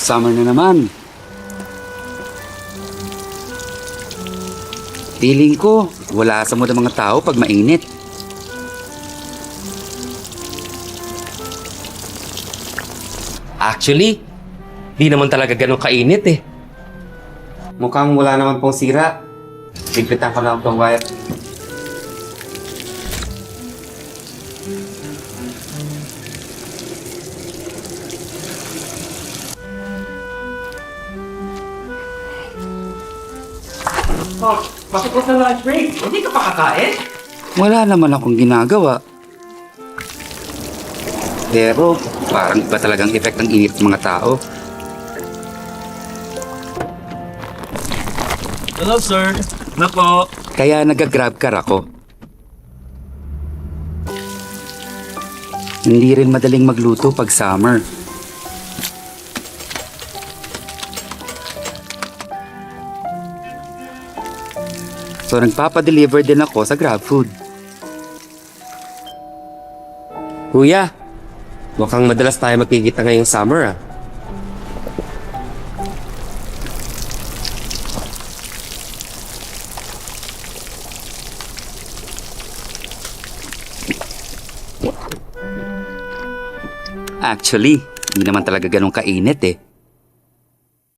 Summer na naman. Feeling ko, wala sa mood ang mga tao pag mainit. Actually, di naman talaga ganun kainit eh. Mukhang wala naman pong sira. Ligpitan ko lang itong wire. Oh, bakit ka sa lunch break? Hindi ka pa kakain? Wala naman akong ginagawa. Pero parang iba talagang effect ng init ng mga tao. Hello, sir. Nako. Kaya nag-grab car ako. Hindi rin madaling magluto pag summer. So nagpapadeliver din ako sa GrabFood. Kuya, mukhang madalas tayo magkikita ngayong summer ah. Actually, hindi naman talaga ganun kainit eh.